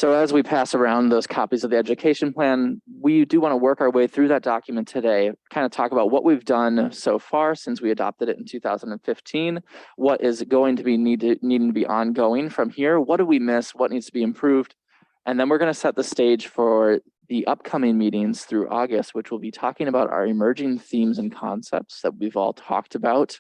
So as we pass around those copies of the education plan, we do want to work our way through that document today, kind of talk about what we've done so far since we adopted it in 2015, what is going to be needing to be ongoing from here, what do we miss, what needs to be improved, and then we're going to set the stage for the upcoming meetings through August, which will be talking about our emerging themes and concepts that we've all talked about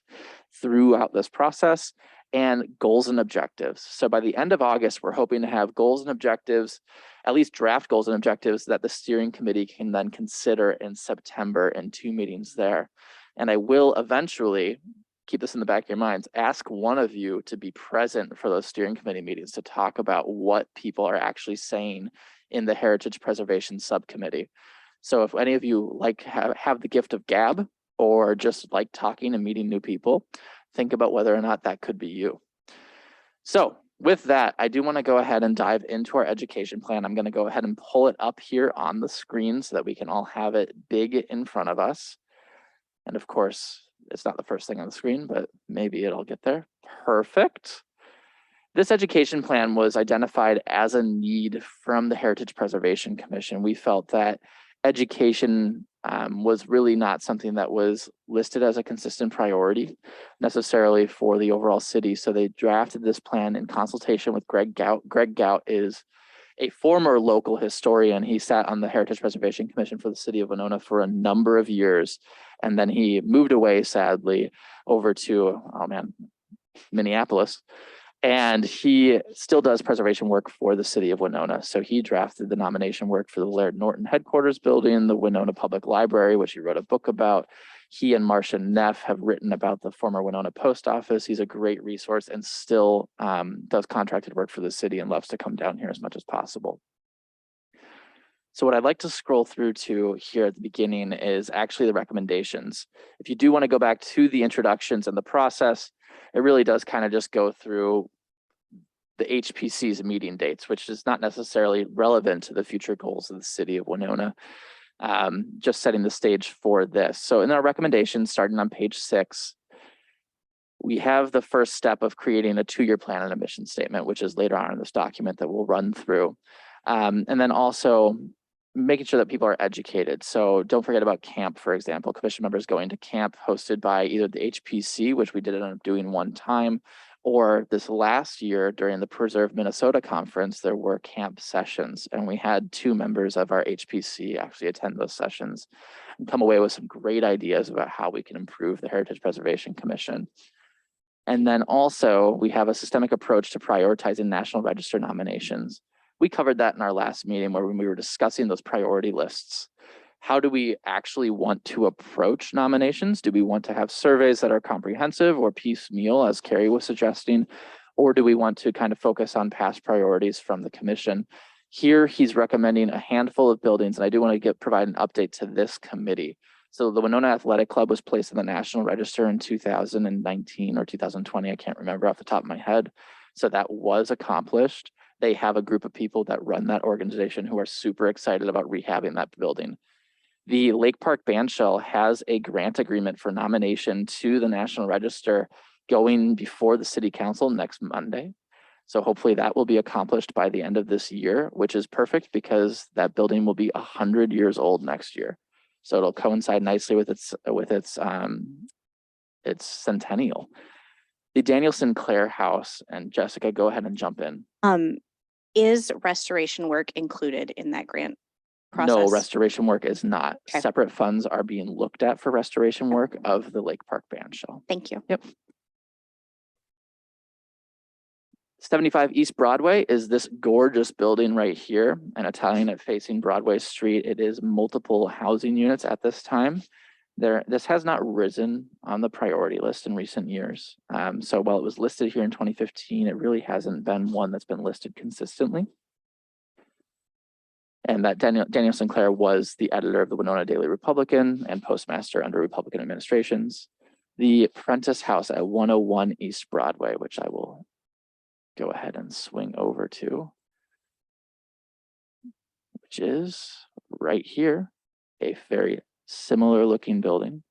throughout this process, and goals and objectives. So by the end of August, we're hoping to have goals and objectives, at least draft goals and objectives that the steering committee can then consider in September in 2 meetings there. And I will eventually, keep this in the back of your minds, ask one of you to be present for those steering committee meetings to talk about what people are actually saying in the Heritage Preservation Subcommittee. So if any of you have the gift of gab or just like talking and meeting new people, think about whether or not that could be you. So with that, I do want to go ahead and dive into our education plan. I'm going to go ahead and pull it up here on the screen so that we can all have it big in front of us. And of course, it's not the first thing on the screen, but maybe it'll get there. Perfect. This education plan was identified as a need from the Heritage Preservation Commission. We felt that education was really not something that was listed as a consistent priority necessarily for the overall city. So they drafted this plan in consultation with Greg Gout. Greg Gout is a former local historian. He sat on the Heritage Preservation Commission for the city of Winona for a number of years. And then he moved away, sadly, over to, Minneapolis. And he still does preservation work for the city of Winona. So he drafted the nomination work for the Laird Norton headquarters building, the Winona Public Library, which he wrote a book about. He and Marcia Neff have written about the former Winona post office. He's a great resource and still does contracted work for the city and loves to come down here as much as possible. So what I'd like to scroll through to here at the beginning is actually the recommendations. If you do want to go back to the introductions and the process, it really does kind of just go through the HPC's meeting dates, which is not necessarily relevant to the future goals of the city of Winona, just setting the stage for this. So in our recommendations, starting on page 6, we have the first step of creating a 2-year plan and a mission statement, which is later on in this document that we'll run through. And then also making sure that people are educated. So don't forget about camp, for example, commission members going to camp hosted by either the HPC, which we did end up doing one time, or this last year during the Preserve Minnesota conference, there were camp sessions, and we had 2 members of our HPC actually attend those sessions and come away with some great ideas about how we can improve the Heritage Preservation Commission. And then also we have a systemic approach to prioritizing National Register nominations. We covered that in our last meeting where when we were discussing those priority lists. How do we actually want to approach nominations? Do we want to have surveys that are comprehensive or piecemeal, as Carrie was suggesting? Or do we want to kind of focus on past priorities from the commission? Here, he's recommending a handful of buildings, and I do want to provide an update to this committee. So the Winona Athletic Club was placed in the National Register in 2019 or 2020, I can't remember off the top of my head. So that was accomplished. They have a group of people that run that organization who are super excited about rehabbing that building. The Lake Park Bandshell has a grant agreement for nomination to the National Register going before the City Council next Monday. So hopefully that will be accomplished by the end of this year, which is perfect because that building will be 100 years old next year. So it'll coincide nicely with its centennial. The Daniel Sinclair House, and Jessica, go ahead and jump in. Is restoration work included in that grant process? No, restoration work is not. Okay. Separate funds are being looked at for restoration work of the Lake Park Bandshell. Thank you. Yep. 75 East Broadway is this gorgeous building right here, an Italianate facing Broadway Street. It is multiple housing units at this time. This has not risen on the priority list in recent years. So while it was listed here in 2015, it really hasn't been one that's been listed consistently. And that Daniel Sinclair was the editor of the Winona Daily Republican and postmaster under Republican administrations. The Prentice House at 101 East Broadway, which I will go ahead and swing over to, which is right here, a very similar looking building.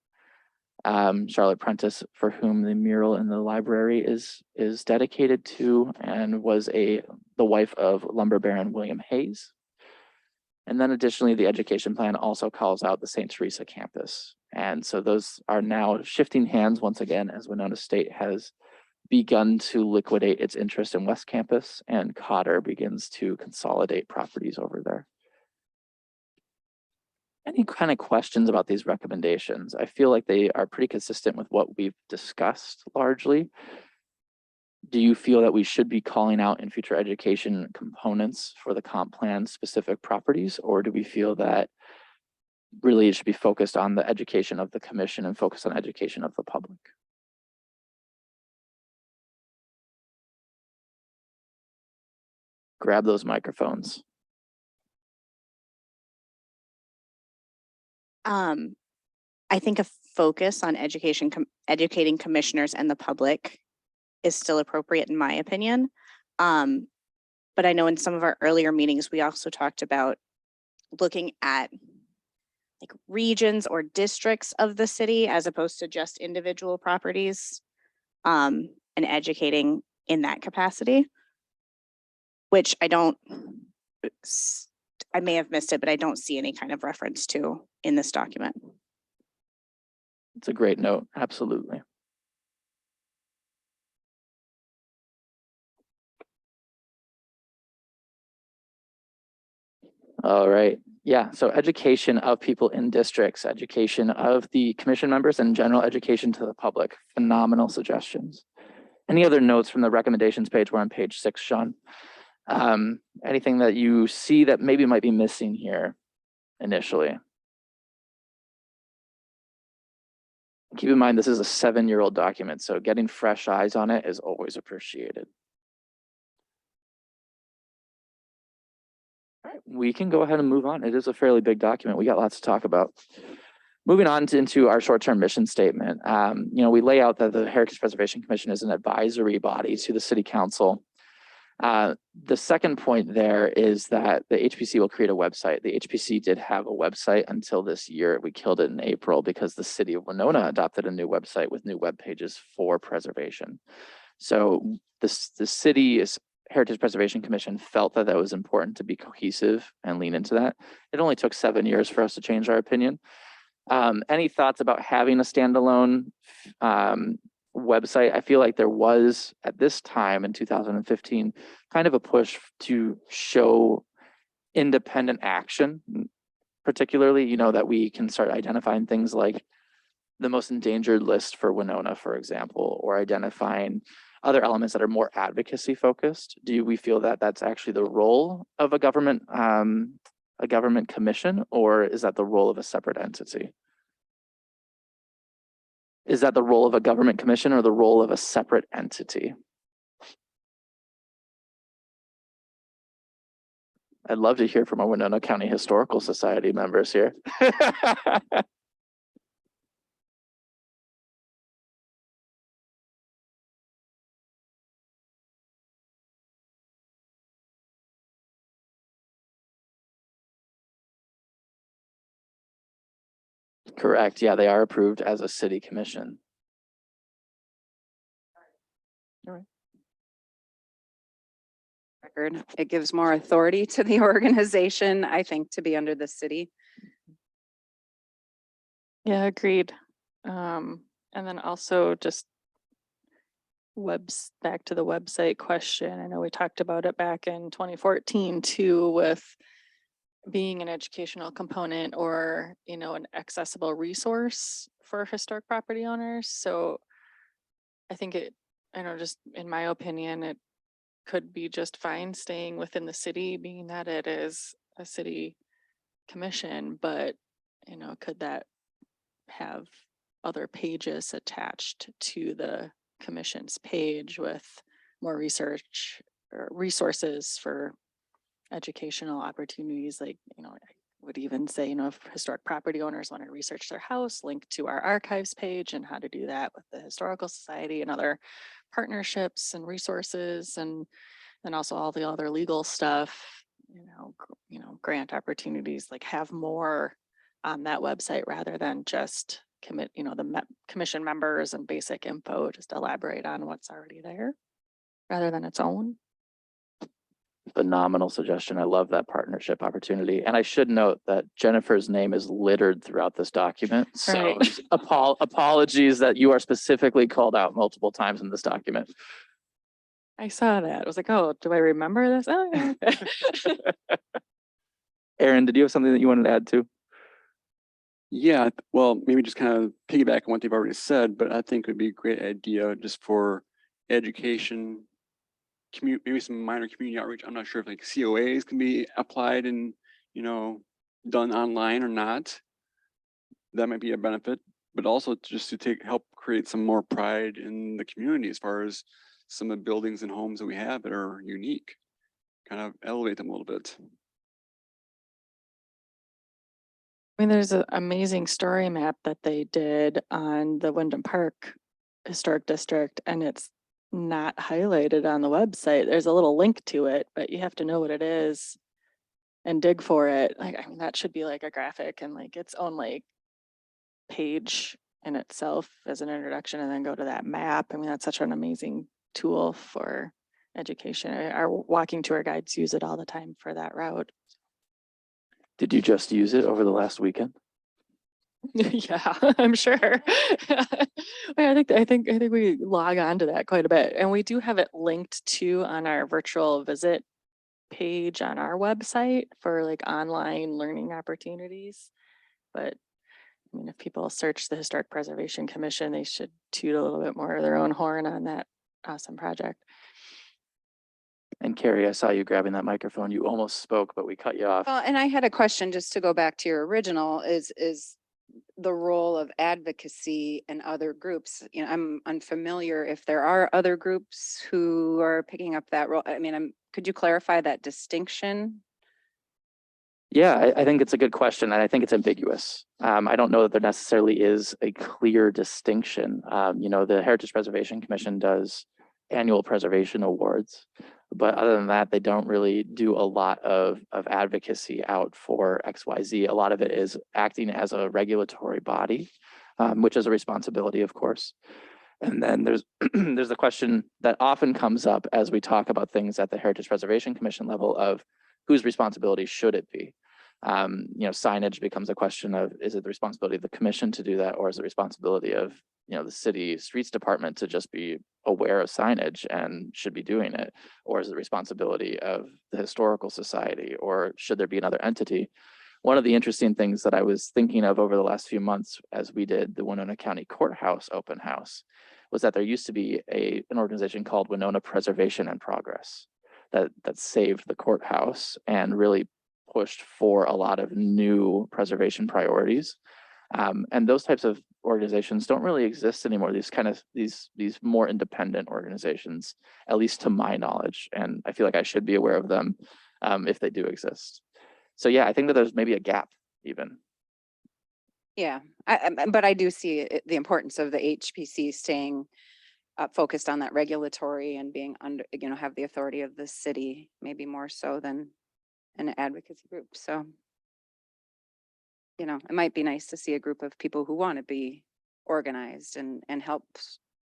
Charlotte Prentice, for whom the mural in the library is dedicated to, and was the the wife of lumber baron William Hayes. And then additionally, the education plan also calls out the St. Teresa campus. And so those are now shifting hands once again as Winona State has begun to liquidate its interest in West Campus and Cotter begins to consolidate properties over there. Any kind of questions about these recommendations? I feel like they are pretty consistent with what we've discussed largely. Do you feel that we should be calling out in future education components for the comp plan specific properties, or do we feel that really it should be focused on the education of the commission and focus on education of the public? Grab those microphones. I think a focus on educating commissioners and the public is still appropriate in my opinion. But I know in some of our earlier meetings, we also talked about looking at like regions or districts of the city as opposed to just individual properties, and educating in that capacity, which I may have missed it, but I don't see any kind of reference to in this document. It's a great note, absolutely. All right, yeah, so education of people in districts, education of the commission members, and general education to the public. Phenomenal suggestions. Any other notes from the recommendations page? We're on page 6, Sean. Anything that you see that maybe might be missing here initially? Keep in mind, this is a 7-year-old document, so getting fresh eyes on it is always appreciated. All right, we can go ahead and move on. It is a fairly big document. We got lots to talk about. Moving on into our short-term mission statement. We lay out that the Heritage Preservation Commission is an advisory body to the City Council. The second point there is that the HPC will create a website. The HPC did have a website until this year. We killed it in April because the city of Winona adopted a new website with new web pages for preservation. So the city's Heritage Preservation Commission felt that that was important to be cohesive and lean into that. It only took 7 years for us to change our opinion. Any thoughts about having a standalone website? I feel like there was at this time in 2015 kind of a push to show independent action, particularly, that we can start identifying things like the most endangered list for Winona, for example, or identifying other elements that are more advocacy focused. Do we feel that that's actually the role of a government commission, or is that the role of a separate entity? Is that the role of a government commission or the role of a separate entity? I'd love to hear from our Winona County Historical Society members here. Correct. Yeah, they are approved as a city commission. All right. Record. It gives more authority to the organization, I think, to be under the city. Yeah, agreed. And then also just back to the website question. I know we talked about it back in 2014 too, with being an educational component or, an accessible resource for historic property owners. So I think just in my opinion, it could be just fine staying within the city, being that it is a city commission, but, could that have other pages attached to the commission's page with more research or resources for educational opportunities? Like, I would even say, if historic property owners want to research their house, link to our archives page and how to do that with the Historical Society and other partnerships and resources, and then also all the other legal stuff, grant opportunities, like have more on that website rather than just commission members and basic info, just elaborate on what's already there rather than its own. Phenomenal suggestion. I love that partnership opportunity. And I should note that Jennifer's name is littered throughout this document. So Right. apologies that you are specifically called out multiple times in this document. I saw that. I was like, oh, do I remember this? Oh, yeah. Okay. Aaron, did you have something that you wanted to add to? Yeah, well, maybe just kind of piggyback on what they've already said, but I think it would be a great idea just for education, maybe some minor community outreach. I'm not sure if like COAs can be applied and, done online or not. That might be a benefit, but also just to help create some more pride in the community as far as some of the buildings and homes that we have that are unique, kind of elevate them a little bit. I mean, there's an amazing story map that they did on the Wyndham Park Historic District, and it's not highlighted on the website. There's a little link to it, but you have to know what it is and dig for it. Like, I mean, that should be like a graphic and like its own like page in itself as an introduction, and then go to that map. I mean, that's such an amazing tool for education. Our walking tour guides use it all the time for that route. Did you just use it over the last weekend? Yeah, I'm sure. I think we log on to that quite a bit, and we do have it linked to on our virtual visit page on our website for like online learning opportunities. But I mean, if people search the Historic Preservation Commission, they should toot a little bit more of their own horn on that awesome project. And Carrie, I saw you grabbing that microphone. You almost spoke, but we cut you off. Well, and I had a question just to go back to your original is the role of advocacy and other groups. I'm unfamiliar if there are other groups who are picking up that role. I mean, could you clarify that distinction? Yeah, I think it's a good question, and I think it's ambiguous. I don't know that there necessarily is a clear distinction. The Heritage Preservation Commission does annual preservation awards, but other than that, they don't really do a lot of advocacy out for XYZ. A lot of it is acting as a regulatory body, which is a responsibility, of course. And then there's there's the question that often comes up as we talk about things at the Heritage Preservation Commission level of whose responsibility should it be? Signage becomes a question of, is it the responsibility of the commission to do that, or is it the responsibility of the city streets department to just be aware of signage and should be doing it, or is it the responsibility of the historical society, or should there be another entity? One of the interesting things that I was thinking of over the last few months as we did the Winona County Courthouse open house was that there used to be an organization called Winona Preservation and Progress that saved the courthouse and really pushed for a lot of new preservation priorities. And those types of organizations don't really exist anymore. These more independent organizations, at least to my knowledge, and I feel like I should be aware of them if they do exist. So yeah, I think that there's maybe a gap even. Yeah, but I do see the importance of the HPC staying focused on that regulatory and being under, have the authority of the city, maybe more so than an advocacy group. So, it might be nice to see a group of people who want to be organized and help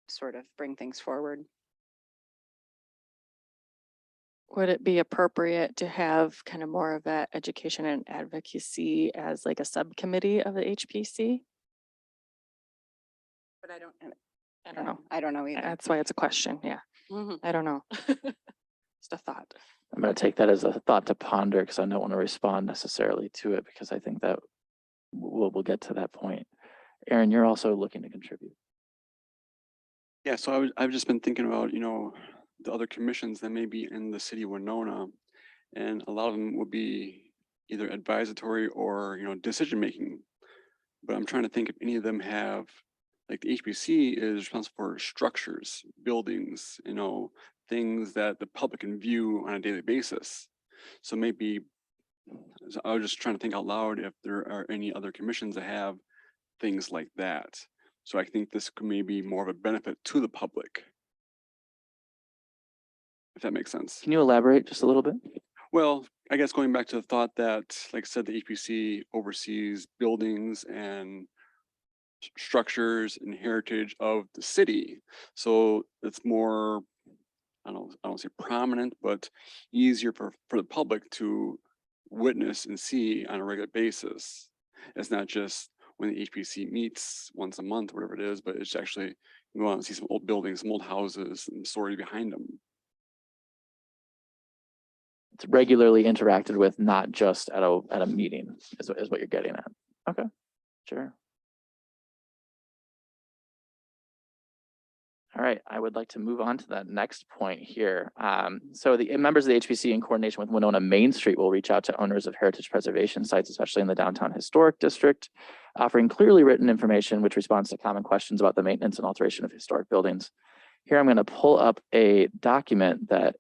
sort of bring things forward. Would it be appropriate to have kind of more of that education and advocacy as like a subcommittee of the HPC? But I don't I don't know. I don't know either. That's why it's a question. Yeah. Mhm. I don't know. Just a thought. I'm going to take that as a thought to ponder because I don't want to respond necessarily to it because I think that we'll get to that point. Aaron, you're also looking to contribute. Yeah, so I've just been thinking about, the other commissions that may be in the city of Winona, and a lot of them will be either advisory or, decision-making. But I'm trying to think if any of them have, like the HBC is responsible for structures, buildings, things that the public can view on a daily basis. So maybe, so I was just trying to think out loud if there are any other commissions that have things like that. So I think this could maybe more of a benefit to the public. If that makes sense. Can you elaborate just a little bit? Well, I guess going back to the thought that, like I said, the HPC oversees buildings and structures and heritage of the city. So it's more I don't say prominent, but easier for the public to witness and see on a regular basis. It's not just when the HPC meets once a month, whatever it is, but it's actually, you go out and see some old buildings, some old houses, and the story behind them. It's regularly interacted with, not just at a meeting, is what you're getting at. Okay, sure. All right, I would like to move on to that next point here. So the members of the HPC, in coordination with Winona Main Street, will reach out to owners of heritage preservation sites, especially in the downtown historic district, offering clearly written information which responds to common questions about the maintenance and alteration of historic buildings. Here I'm going to pull up a document that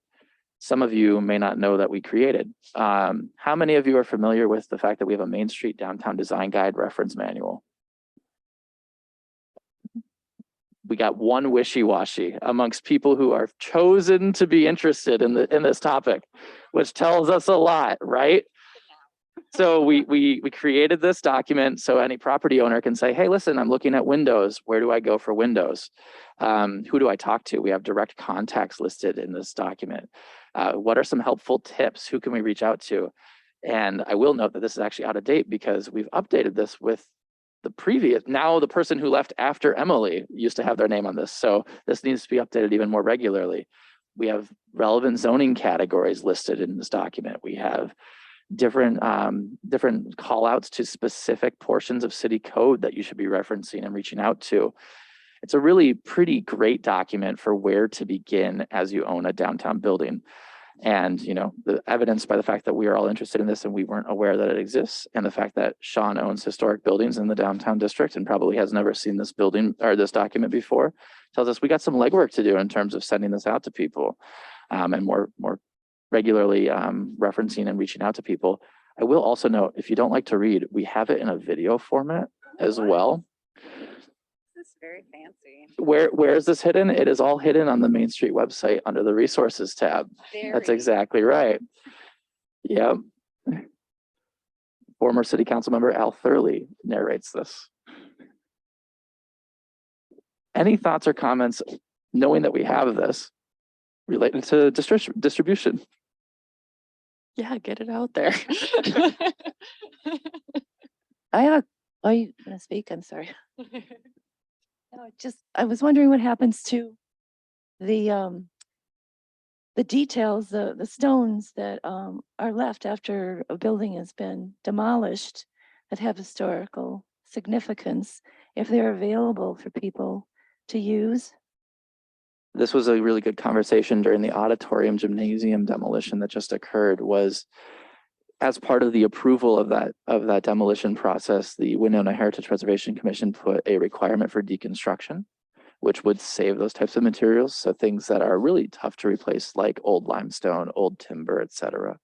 some of you may not know that we created. How many of you are familiar with the fact that we have a Main Street Downtown Design Guide reference manual? We got one wishy-washy amongst people who are chosen to be interested in this topic, which tells us a lot, right? So we created this document so any property owner can say, hey, listen, I'm looking at windows. Where do I go for windows? Who do I talk to? We have direct contacts listed in this document. What are some helpful tips? Who can we reach out to? And I will note that this is actually out of date because we've updated this with the previous, now the person who left after Emily used to have their name on this. So this needs to be updated even more regularly. We have relevant zoning categories listed in this document. We have different call outs to specific portions of city code that you should be referencing and reaching out to. It's a really pretty great document for where to begin as you own a downtown building. And, you know, the evidence by the fact that we are all interested in this and we weren't aware that it exists, and the fact that Sean owns historic buildings in the downtown district and probably has never seen this building or this document before, tells us we got some legwork to do in terms of sending this out to people, and more regularly referencing and reaching out to people. I will also note, if you don't like to read, we have it in a video format as well. This is very fancy. Where is this hidden? It is all hidden on the Main Street website under the resources tab. That's exactly right. Yep. Former city council member Al Thurley narrates this. Any thoughts or comments, knowing that we have this, related to distribution? Yeah, get it out there. Are you gonna speak? I'm sorry. No, I was wondering what happens to the details, the stones that are left after a building has been demolished that have historical significance, if they're available for people to use. This was a really good conversation during the auditorium gymnasium demolition that just occurred. Was as part of the approval of that demolition process, the Winona Heritage Preservation Commission put a requirement for deconstruction, which would save those types of materials. So things that are really tough to replace, like old limestone, old timber, etc.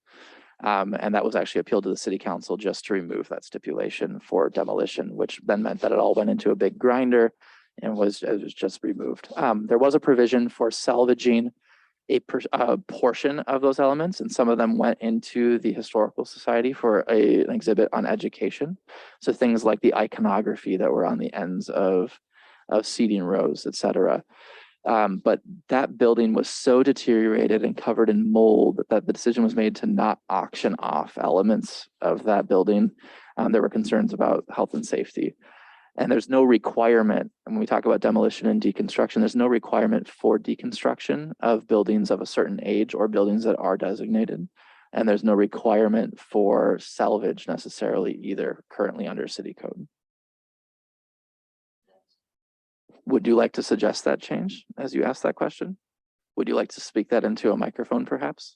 And that was actually appealed to the city council just to remove that stipulation for demolition, which then meant that it all went into a big grinder and was just removed. There was a provision for salvaging a portion of those elements, and some of them went into the Historical Society for an exhibit on education. So things like the iconography that were on the ends of seating rows, etc. But that building was so deteriorated and covered in mold that the decision was made to not auction off elements of that building. There were concerns about health and safety. And there's no requirement, and when we talk about demolition and deconstruction, there's no requirement for deconstruction of buildings of a certain age or buildings that are designated. And there's no requirement for salvage necessarily either currently under city code. Would you like to suggest that change as you ask that question? Would you like to speak that into a microphone perhaps?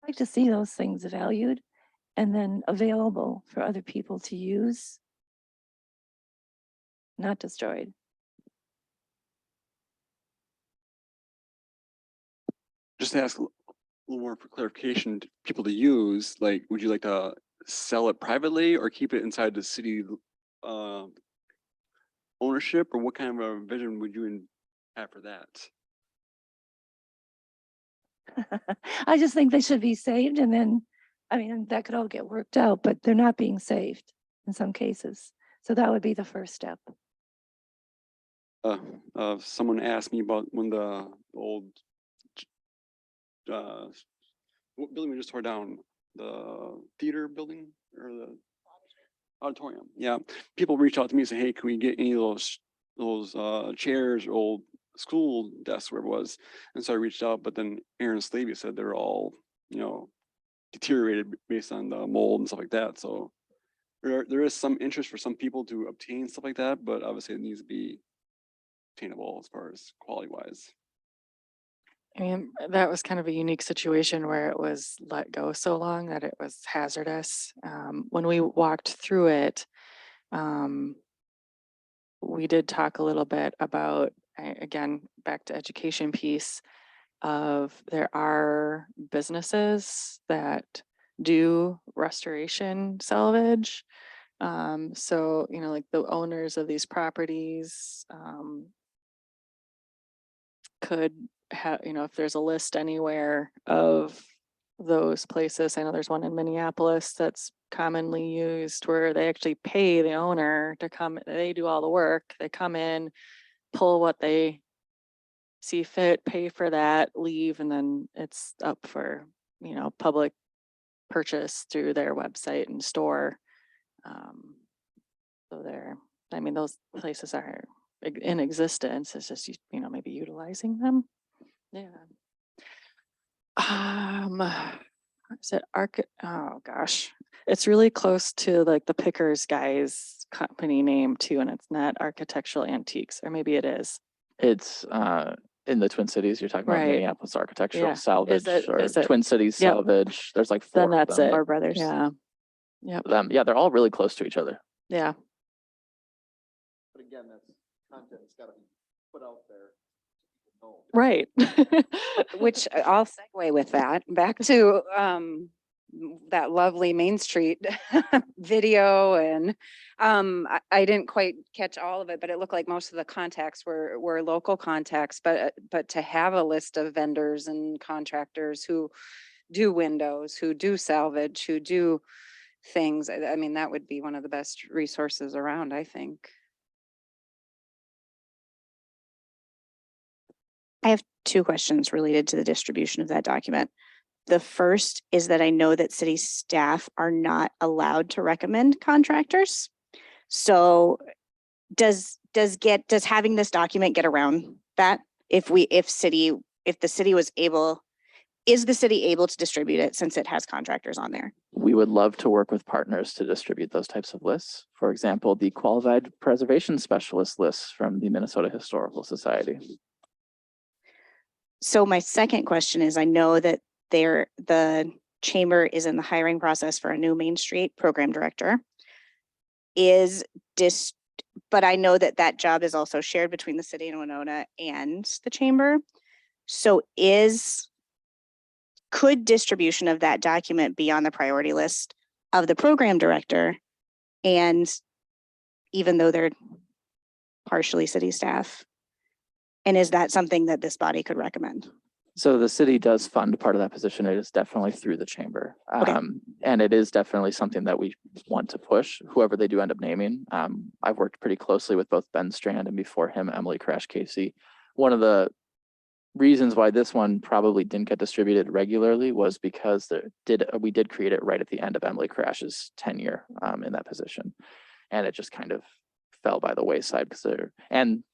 I'd like to see those things valued and then available for other people to use, not destroyed. Just to ask a little more for clarification, people to use, like, would you like to sell it privately or keep it inside the city ownership, or what kind of a vision would you have for that? I just think they should be saved, and then, I mean, that could all get worked out, but they're not being saved in some cases. So that would be the first step. someone asked me about when the old what building we just tore down, the theater building or the auditorium. Yeah, people reach out to me and say, "Hey, can we get any of those chairs or old school desks, wherever it was?" And so I reached out, but then Aaron Slavey said they're all, you know, deteriorated based on the mold and stuff like that. So there is some interest for some people to obtain stuff like that, but obviously it needs to be attainable as far as quality wise. I mean, that was kind of a unique situation where it was let go so long that it was hazardous. When we walked through it, we did talk a little bit about, again, back to education piece of there are businesses that do restoration salvage. So, you know, like the owners of these properties, could have, you know, if there's a list anywhere of those places, I know there's one in Minneapolis that's commonly used where they actually pay the owner to come, they do all the work, they come in, pull what they see fit, pay for that, leave, and then it's up for, you know, public purchase through their website and store. So there, I mean, those places are in existence. It's just, you know, maybe utilizing them. Yeah. Is it oh gosh, it's really close to like the Pickers guys company name too, and it's not Architectural Antiques, or maybe it is. It's in the Twin Cities. You're talking about Right. Minneapolis Architectural Yeah. Salvage or Is it? Twin Cities Yep. Salvage. There's like four Then of that's them. it. Or brothers. Yeah. Yep. Them. Yeah, they're all really close to each other. Yeah. But again, that's content that's got to be put out there. Right. Which I'll segue with that back to that lovely Main Street video, and I didn't quite catch all of it, but it looked like most of the contacts were local contacts, but to have a list of vendors and contractors who do windows, who do salvage, who do things, I mean, that would be one of the best resources around, I think. I have two questions related to the distribution of that document. The first is that I know that city staff are not allowed to recommend contractors. So does having this document get around that? If the city was able, is the city able to distribute it since it has contractors on there? We would love to work with partners to distribute those types of lists. For example, the qualified preservation specialist lists from the Minnesota Historical Society. So my second question is, I know that the chamber is in the hiring process for a new Main Street program director. But I know that that job is also shared between the city of Winona and the chamber. So could distribution of that document be on the priority list of the program director? And even though they're partially city staff, and is that something that this body could recommend? So the city does fund part of that position. It is definitely through the chamber. Okay. And it is definitely something that we want to push, whoever they do end up naming. I've worked pretty closely with both Ben Strand and before him, Emily Crash Casey. One of the reasons why this one probably didn't get distributed regularly was because we did create it right at the end of Emily Crash's tenure in that position. And it just kind of fell by the wayside and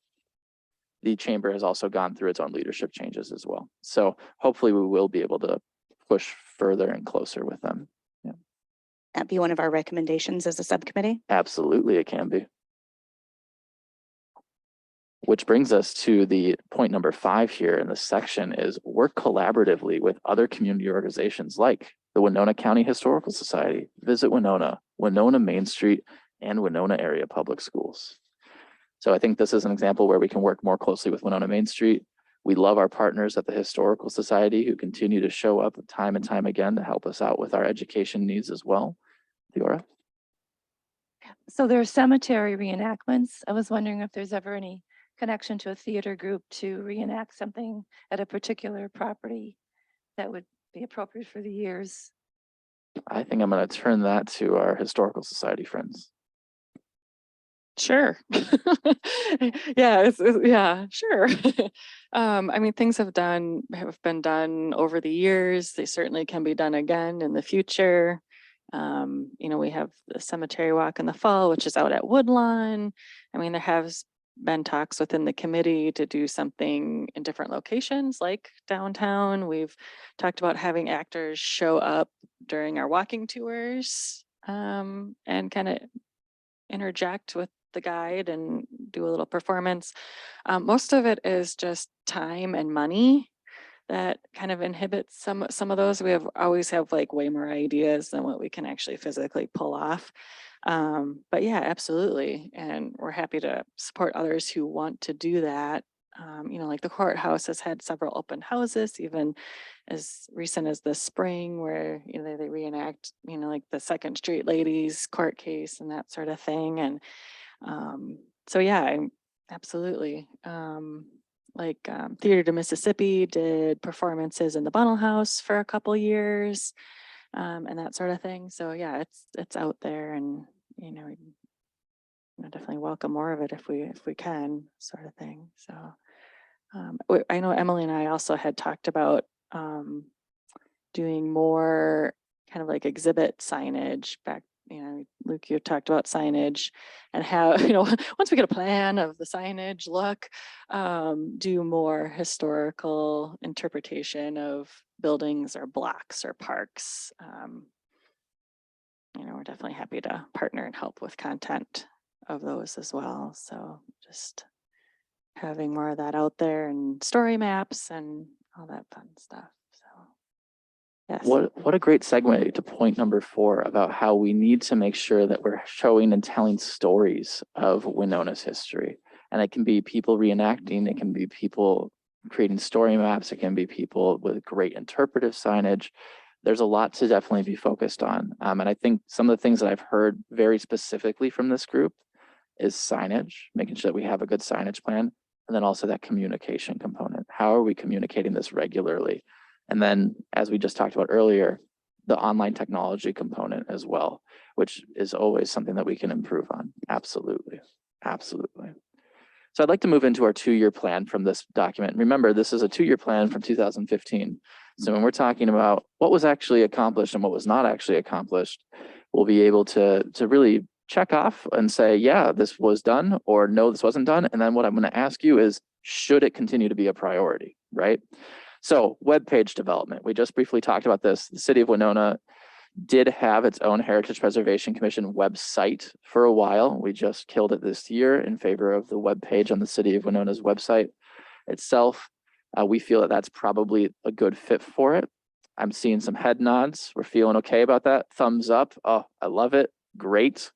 the chamber has also gone through its own leadership changes as well. So hopefully we will be able to push further and closer with them. Yeah. That'd be one of our recommendations as a subcommittee. Absolutely, it can be. Which brings us to the point number 5 here in this section is work collaboratively with other community organizations like the Winona County Historical Society, Visit Winona, Winona Main Street, and Winona Area Public Schools. So I think this is an example where we can work more closely with Winona Main Street. We love our partners at the Historical Society who continue to show up time and time again to help us out with our education needs as well. Theora? So there are cemetery reenactments. I was wondering if there's ever any connection to a theater group to reenact something at a particular property that would be appropriate for the years. I think I'm going to turn that to our Historical Society friends. Sure. Yeah, yeah, sure. I mean, things have been done over the years. They certainly can be done again in the future. We have the cemetery walk in the fall, which is out at Woodlawn. I mean, there has been talks within the committee to do something in different locations like downtown. We've talked about having actors show up during our walking tours, and kind of interject with the guide and do a little performance. Most of it is just time and money that kind of inhibits some of those. We always have like way more ideas than what we can actually physically pull off. But yeah, absolutely. And we're happy to support others who want to do that. Like the courthouse has had several open houses, even as recent as this spring, where they reenact like the Second Street ladies court case and that sort of thing. And so yeah, absolutely. Theater to Mississippi did performances in the Bunnell House for a couple years, and that sort of thing. So yeah, it's out there, and definitely welcome more of it if we can, sort of thing. So I know Emily and I also had talked about doing more kind of like exhibit signage back. Luke, you talked about signage and how, once we get a plan of the signage look, do more historical interpretation of buildings or blocks or parks. We're definitely happy to partner and help with content of those as well. So just having more of that out there, and story maps and all that fun stuff. So yes. What a great segue to point number 4 about how we need to make sure that we're showing and telling stories of Winona's history. And it can be people reenacting, it can be people creating story maps, it can be people with great interpretive signage. There's a lot to definitely be focused on. And I think some of the things that I've heard very specifically from this group is signage, making sure that we have a good signage plan, and then also that communication component. How are we communicating this regularly? And then, as we just talked about earlier, the online technology component as well, which is always something that we can improve on. Absolutely. Absolutely. So I'd like to move into our 2-year plan from this document. Remember, this is a 2-year plan from 2015. So when we're talking about what was actually accomplished and what was not actually accomplished, we'll be able to really check off and say, yeah, this was done, or no, this wasn't done. And then what I'm going to ask you is, should it continue to be a priority, right? So webpage development, we just briefly talked about this. The city of Winona did have its own Heritage Preservation Commission website for a while. We just killed it this year in favor of the webpage on the city of Winona's website itself. We feel that that's probably a good fit for it. I'm seeing some head nods. We're feeling okay about that. Thumbs up. Oh, I love it. Great.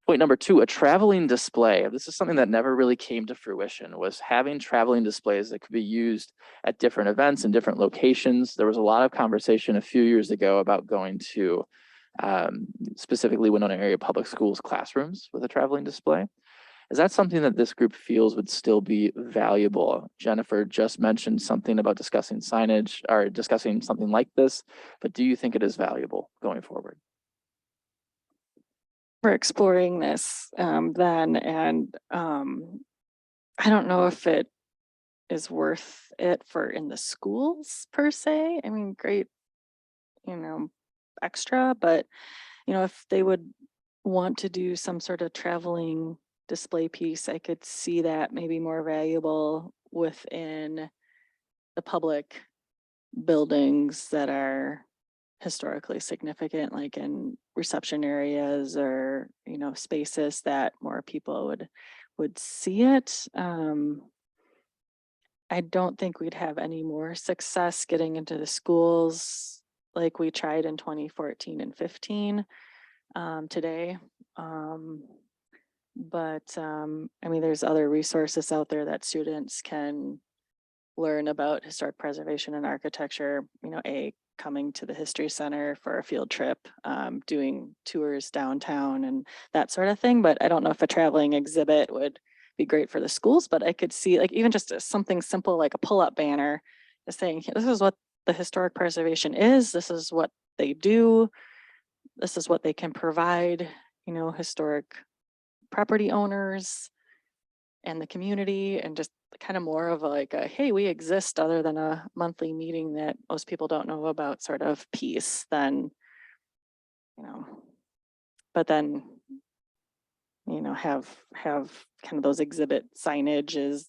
Point number 2, a traveling display. This is something that never really came to fruition, was having traveling displays that could be used at different events and different locations. There was a lot of conversation a few years ago about going to specifically Winona area public schools classrooms with a traveling display. Is that something that this group feels would still be valuable? Jennifer just mentioned something about discussing signage or discussing something like this, but do you think it is valuable going forward? We're exploring this then, and I don't know if it is worth it for in the schools per se. I mean, great, extra, but if they would want to do some sort of traveling display piece, I could see that maybe more valuable within the public buildings that are historically significant, like in reception areas or spaces that more people would see it. I don't think we'd have any more success getting into the schools like we tried in 2014 and 15 today. But I mean, there's other resources out there that students can learn about historic preservation and architecture, coming to the History Center for a field trip, doing tours downtown and that sort of thing. But I don't know if a traveling exhibit would be great for the schools, but I could see like even just something simple like a pull-up banner is saying, this is what the historic preservation is, this is what they do, this is what they can provide, historic property owners and the community, and just kind of more of like a, hey, we exist other than a monthly meeting that most people don't know about sort of piece, then, you know, but then, you know, have kind of those exhibit signages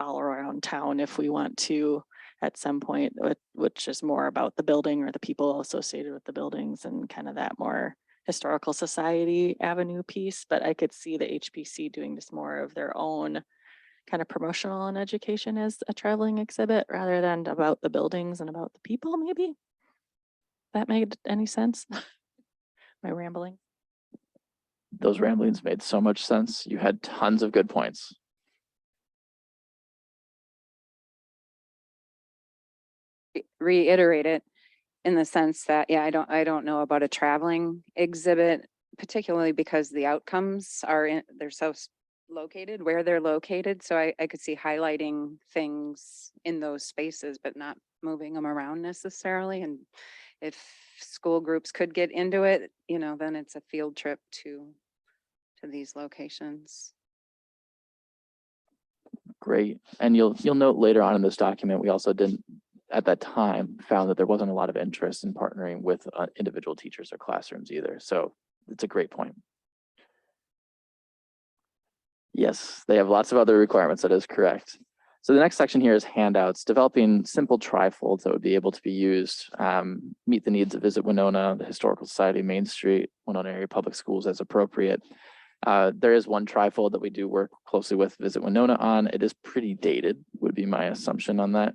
all around town if we want to at some point, which is more about the building or the people associated with the buildings and kind of that more historical society avenue piece. But I could see the HPC doing just more of their own kind of promotional and education as a traveling exhibit rather than about the buildings and about the people, maybe. That made any sense? My rambling. Those ramblings made so much sense. You had tons of good points. Reiterate it in the sense that, yeah, I don't know about a traveling exhibit, particularly because the outcomes are they're so located where they're located. So I could see highlighting things in those spaces, but not moving them around necessarily. And if school groups could get into it, you know, then it's a field trip to these locations. Great. And you'll note later on in this document, we also didn't, at that time, found that there wasn't a lot of interest in partnering with individual teachers or classrooms either. So it's a great point. Yes, they have lots of other requirements. That is correct. So the next section here is handouts, developing simple trifolds that would be able to be used, meet the needs of Visit Winona, the Historical Society, Main Street, Winona Area Public Schools as appropriate. There is one trifold that we do work closely with Visit Winona on. It is pretty dated, would be my assumption on that.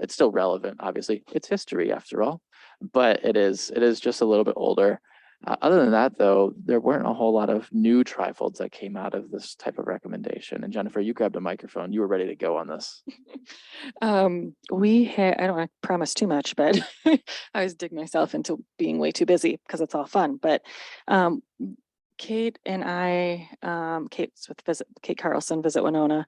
It's still relevant, obviously. It's history after all, but it is just a little bit older. Other than that, though, there weren't a whole lot of new trifolds that came out of this type of recommendation. And Jennifer, you grabbed a microphone. You were ready to go on this. We had, I don't want to promise too much, but I always dig myself into being way too busy because it's all fun. But Kate and I, Kate's with Kate Carlson, Visit Winona.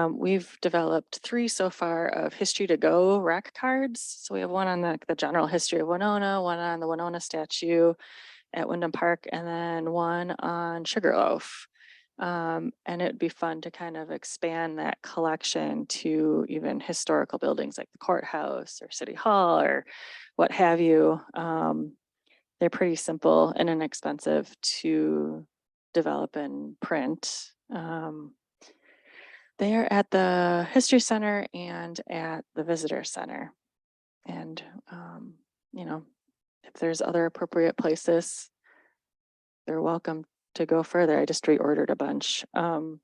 We've developed 3 so far of history to go rack cards. So we have one on the general history of Winona, one on the Winona statue at Wyndham Park, and then one on Sugarloaf. And it'd be fun to kind of expand that collection to even historical buildings like the courthouse or City Hall or what have you. They're pretty simple and inexpensive to develop and print. They are at the History Center and at the Visitor Center. And, you know, if there's other appropriate places, they're welcome to go further. I just reordered a bunch. And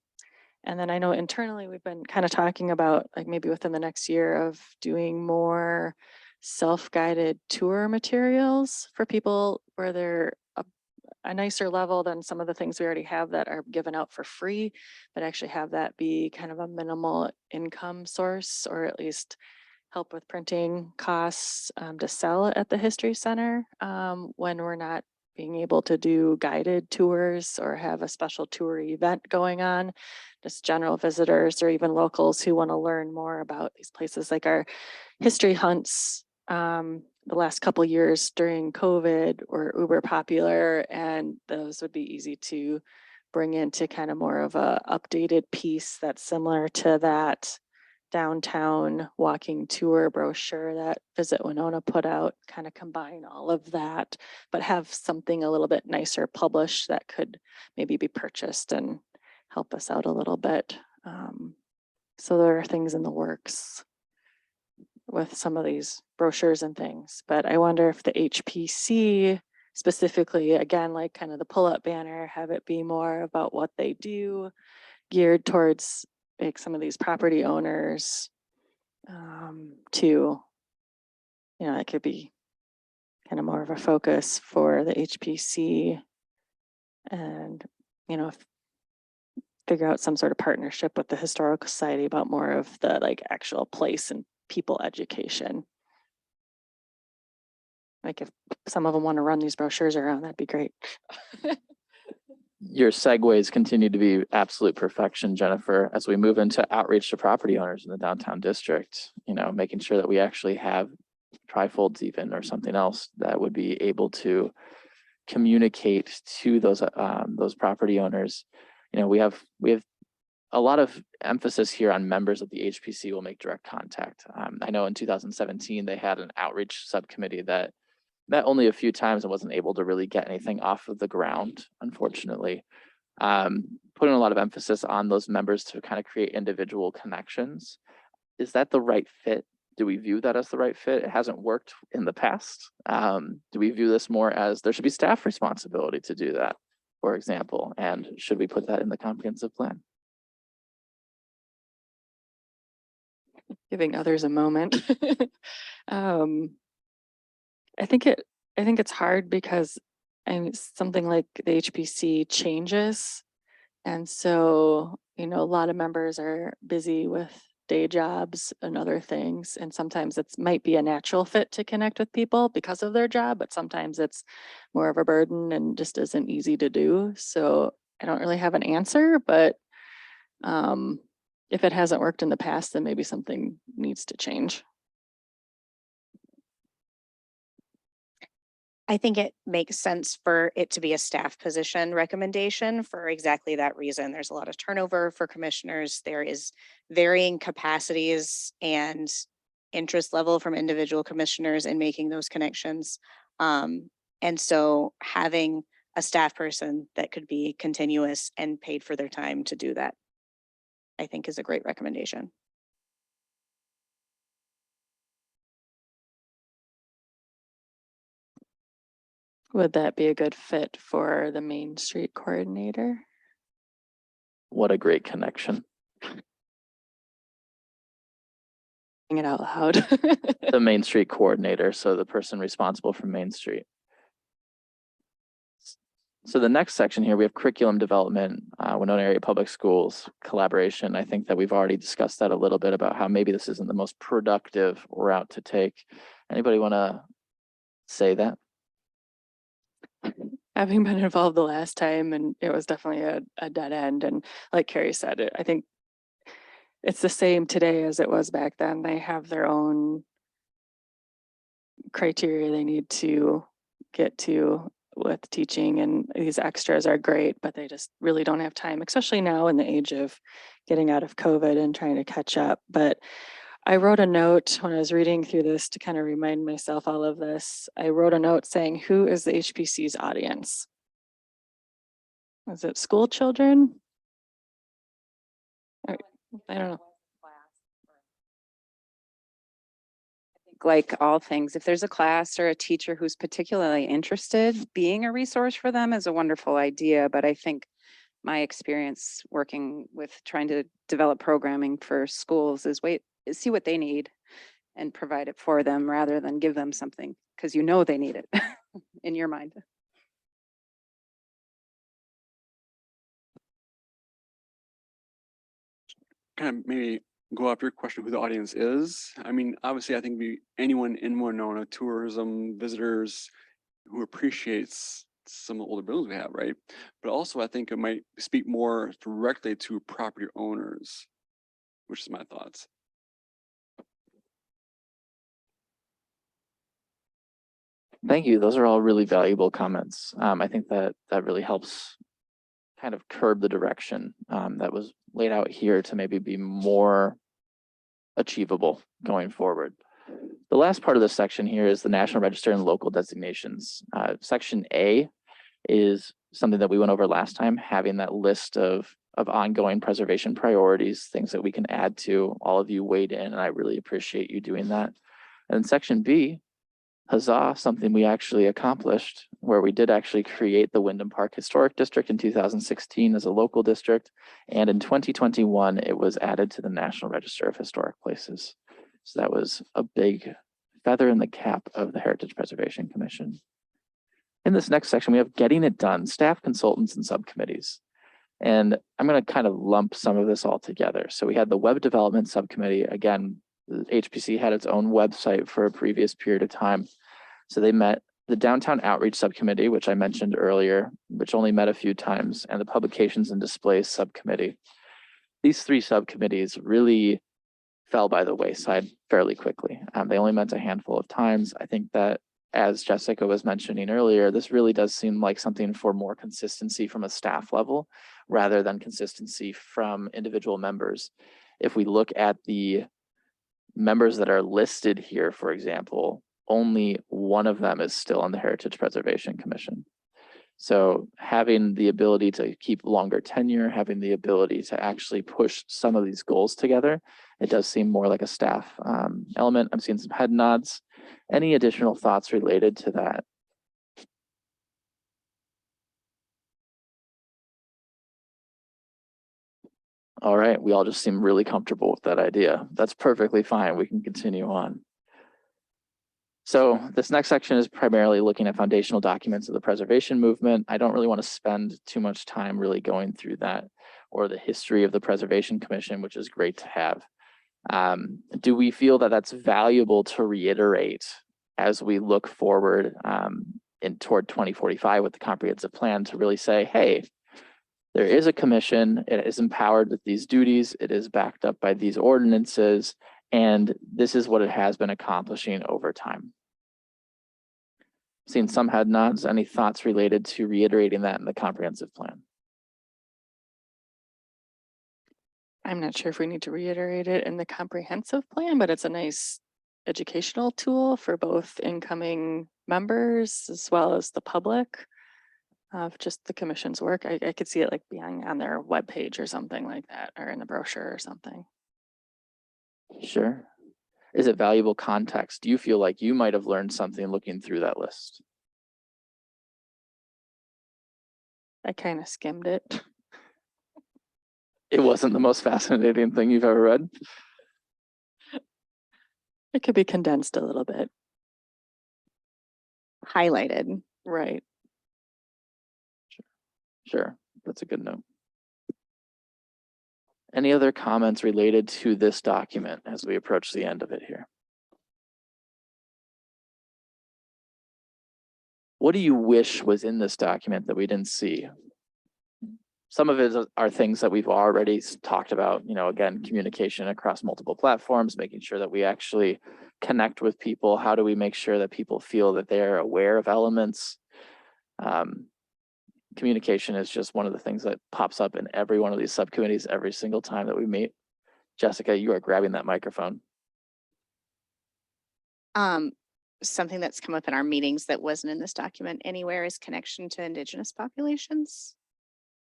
then I know internally we've been kind of talking about like maybe within the next year of doing more self-guided tour materials for people where they're a nicer level than some of the things we already have that are given out for free, but actually have that be kind of a minimal income source, or at least help with printing costs to sell at the History Center when we're not being able to do guided tours or have a special tour event going on. Just general visitors or even locals who want to learn more about these places, like our history hunts the last couple of years during COVID were uber popular, and those would be easy to bring into kind of more of a updated piece that's similar to that downtown walking tour brochure that Visit Winona put out, kind of combine all of that, but have something a little bit nicer published that could maybe be purchased and help us out a little bit. So there are things in the works with some of these brochures and things, but I wonder if the HPC specifically, again, like kind of the pull-up banner, have it be more about what they do, geared towards like some of these property owners to, you know, it could be kind of more of a focus for the HPC and, you know, figure out some sort of partnership with the Historical Society about more of the like actual place and people education. Like if some of them want to run these brochures around, that'd be great. Your segues continue to be absolute perfection, Jennifer, as we move into outreach to property owners in the downtown district, you know, making sure that we actually have trifolds even or something else that would be able to communicate to those property owners. You know, we have a lot of emphasis here on members of the HPC will make direct contact. I know in 2017, they had an outreach subcommittee that met only a few times and wasn't able to really get anything off of the ground, unfortunately. Putting a lot of emphasis on those members to kind of create individual connections. Is that the right fit? Do we view that as the right fit? It hasn't worked in the past. Do we view this more as there should be staff responsibility to do that, for example? And should we put that in the comprehensive plan? Giving others a moment. I think it's hard because something like the HPC changes. And so, you know, a lot of members are busy with day jobs and other things. And sometimes it might be a natural fit to connect with people because of their job, but sometimes it's more of a burden and just isn't easy to do. So I don't really have an answer, but if it hasn't worked in the past, then maybe something needs to change. I think it makes sense for it to be a staff position recommendation for exactly that reason. There's a lot of turnover for commissioners. There is varying capacities and interest level from individual commissioners in making those connections. And so having a staff person that could be continuous and paid for their time to do that, I think is a great recommendation. Would that be a good fit for the Main Street coordinator? What a great connection. Saying it out loud. The Main Street coordinator, so the person responsible for Main Street. So the next section here, we have curriculum development, Winona Area Public Schools collaboration. I think that we've already discussed that a little bit about how maybe this isn't the most productive route to take. Anybody want to say that? Having been involved the last time, and it was definitely a dead end. And like Carrie said, I think it's the same today as it was back then. They have their own criteria they need to get to with teaching, and these extras are great, but they just really don't have time, especially now in the age of getting out of COVID and trying to catch up. But I wrote a note when I was reading through this to kind of remind myself all of this. I wrote a note saying, who is the HPC's audience? Is it school children? I don't know. Like all things, if there's a class or a teacher who's particularly interested, being a resource for them is a wonderful idea. But I think my experience working with trying to develop programming for schools is see what they need and provide it for them rather than give them something because you know they need it in your mind. Kind of maybe go off your question who the audience is. I mean, obviously, I think anyone in Winona, tourism, visitors who appreciates some of the older buildings we have, right? But also, I think it might speak more directly to property owners, which is my thoughts. Thank you. Those are all really valuable comments. I think that really helps kind of curb the direction that was laid out here to maybe be more achievable going forward. The last part of this section here is the National Register and local designations. Section A is something that we went over last time, having that list of ongoing preservation priorities, things that we can add to. All of you weighed in, and I really appreciate you doing that. And section B, huzzah, something we actually accomplished, where we did actually create the Wyndham Park Historic District in 2016 as a local district. And in 2021, it was added to the National Register of Historic Places. So that was a big feather in the cap of the Heritage Preservation Commission. In this next section, we have getting it done, staff, consultants, and subcommittees. And I'm going to kind of lump some of this all together. So we had the Web Development Subcommittee. Again, the HPC had its own website for a previous period of time. So they met the Downtown Outreach Subcommittee, which I mentioned earlier, which only met a few times, and the Publications and Displays Subcommittee. These three subcommittees really fell by the wayside fairly quickly. They only met a handful of times. I think that as Jessica was mentioning earlier, this really does seem like something for more consistency from a staff level rather than consistency from individual members. If we look at the members that are listed here, for example, only one of them is still on the Heritage Preservation Commission. So having the ability to keep longer tenure, having the ability to actually push some of these goals together, it does seem more like a staff element. I'm seeing some head nods. Any additional thoughts related to that? All right, we all just seem really comfortable with that idea. That's perfectly fine. We can continue on. So this next section is primarily looking at foundational documents of the preservation movement. I don't really want to spend too much time really going through that or the history of the Preservation Commission, which is great to have. Do we feel that that's valuable to reiterate as we look forward toward 2045 with the comprehensive plan to really say, hey, there is a commission, it is empowered with these duties, it is backed up by these ordinances, and this is what it has been accomplishing over time. Seen some head nods. Any thoughts related to reiterating that in the comprehensive plan? I'm not sure if we need to reiterate it in the comprehensive plan, but it's a nice educational tool for both incoming members as well as the public of just the commission's work. I could see it like being on their webpage or something like that, or in the brochure or something. Sure. Is it valuable context? Do you feel like you might have learned something looking through that list? I kind of skimmed it. It wasn't the most fascinating thing you've ever read? It could be condensed a little bit. Highlighted. Right. Sure, that's a good note. Any other comments related to this document as we approach the end of it here? What do you wish was in this document that we didn't see? Some of it are things that we've already talked about, you know, again, communication across multiple platforms, making sure that we actually connect with people. How do we make sure that people feel that they're aware of elements? Communication is just one of the things that pops up in every one of these subcommittees every single time that we meet. Jessica, you are grabbing that microphone. Something that's come up in our meetings that wasn't in this document anywhere is connection to Indigenous populations.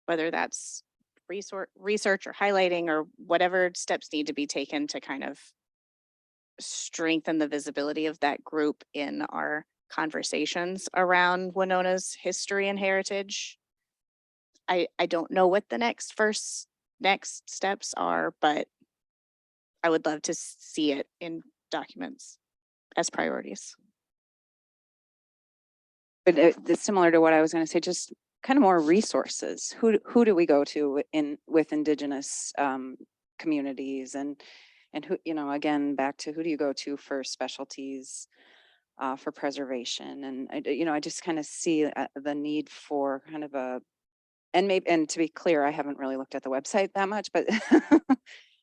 Whether that's research or highlighting or whatever steps need to be taken to kind of strengthen the visibility of that group in our conversations around Winona's history and heritage. I don't know what the next steps are, but I would love to see it in documents as priorities. But it's similar to what I was going to say, just kind of more resources. Who do we go to with Indigenous communities and who, you know, again, back to who do you go to for specialties for preservation? And I just kind of see the need for kind of a, and to be clear, I haven't really looked at the website that much, but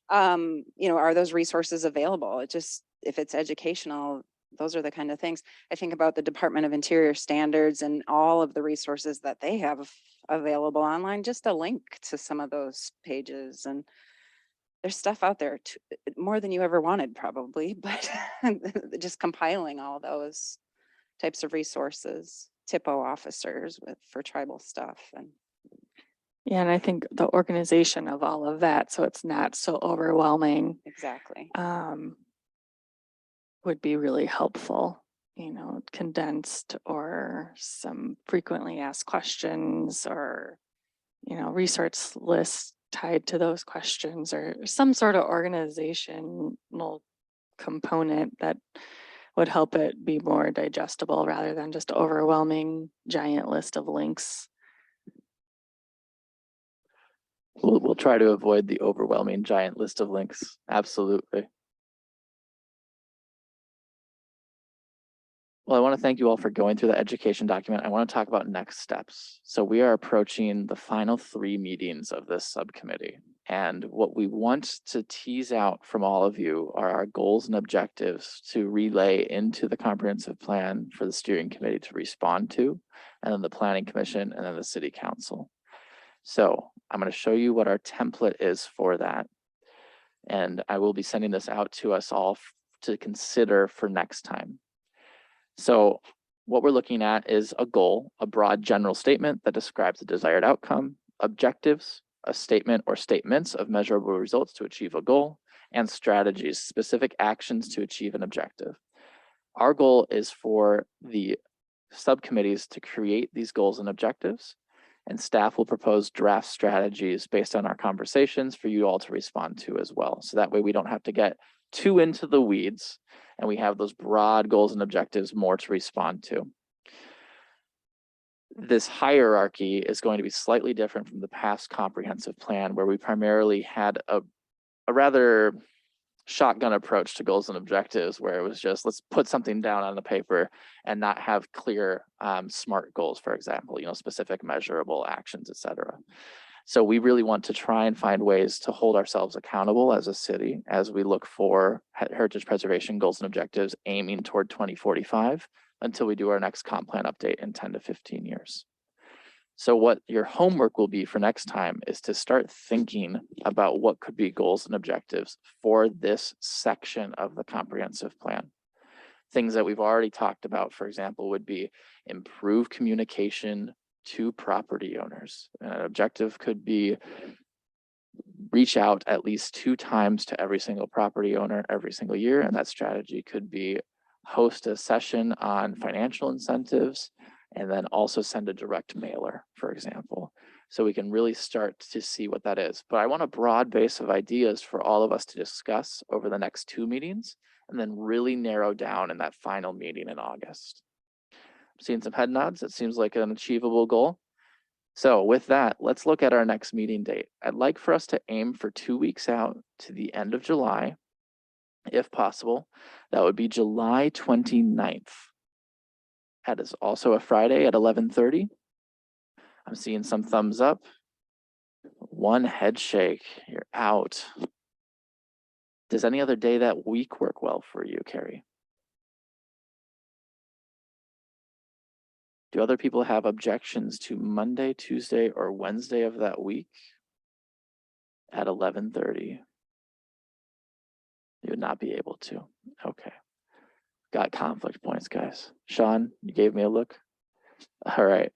are those resources available? It just, if it's educational, those are the kind of things. I think about the Department of Interior standards and all of the resources that they have available online, just a link to some of those pages. And there's stuff out there more than you ever wanted probably, but just compiling all those types of resources, TIPO officers for tribal stuff. And Yeah, and I think the organization of all of that, so it's not so overwhelming, exactly. would be really helpful, condensed or some frequently asked questions or, resource lists tied to those questions or some sort of organizational component that would help it be more digestible rather than just overwhelming giant list of links. We'll try to avoid the overwhelming giant list of links. Absolutely. Well, I want to thank you all for going through the education document. I want to talk about next steps. So we are approaching the final 3 meetings of this subcommittee. And what we want to tease out from all of you are our goals and objectives to relay into the comprehensive plan for the steering committee to respond to, and then the planning commission, and then the city council. So I'm going to show you what our template is for that. And I will be sending this out to us all to consider for next time. So what we're looking at is a goal, a broad general statement that describes the desired outcome, objectives, a statement or statements of measurable results to achieve a goal, and strategies, specific actions to achieve an objective. Our goal is for the subcommittees to create these goals and objectives, and staff will propose draft strategies based on our conversations for you all to respond to as well. So that way we don't have to get too into the weeds, and we have those broad goals and objectives more to respond to. This hierarchy is going to be slightly different from the past comprehensive plan, where we primarily had a rather shotgun approach to goals and objectives, where it was just, let's put something down on the paper and not have clear SMART goals, for example, specific measurable actions, etc. So we really want to try and find ways to hold ourselves accountable as a city as we look for heritage preservation goals and objectives aiming toward 2045 until we do our next comp plan update in 10 to 15 years. So what your homework will be for next time is to start thinking about what could be goals and objectives for this section of the comprehensive plan. Things that we've already talked about, for example, would be improve communication to property owners. An objective could be reach out at least 2 times to every single property owner every single year. And that strategy could be host a session on financial incentives, and then also send a direct mailer, for example. So we can really start to see what that is. But I want a broad base of ideas for all of us to discuss over the next 2 meetings, and then really narrow down in that final meeting in August. I'm seeing some head nods. It seems like an achievable goal. So with that, let's look at our next meeting date. I'd like for us to aim for 2 weeks out to the end of July, if possible. That would be July 29th. That is also a Friday at 11:30. I'm seeing some thumbs up. 1 head shake, you're out. Does any other day that week work well for you, Carrie? Do other people have objections to Monday, Tuesday, or Wednesday of that week at 11:30? You would not be able to. Okay. Got conflict points, guys. Sean, you gave me a look. All right.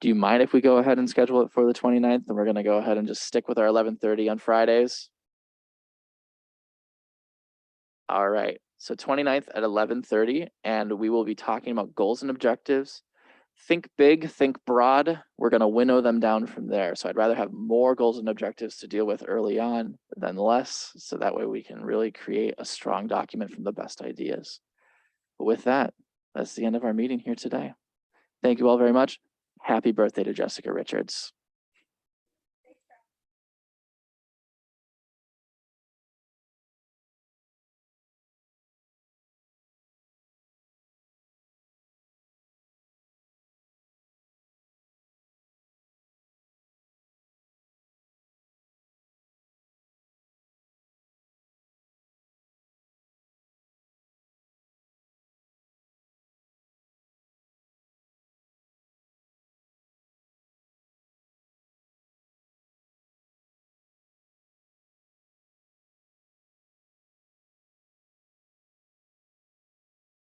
Do you mind if we go ahead and schedule it for the 29th? And we're going to go ahead and just stick with our 11:30 on Fridays. All right. So 29th at 11:30, and we will be talking about goals and objectives. Think big, think broad. We're going to winnow them down from there. So I'd rather have more goals and objectives to deal with early on than less. So that way we can really create a strong document from the best ideas. But with that, that's the end of our meeting here today. Thank you all very much. Happy birthday to Jessica Richards.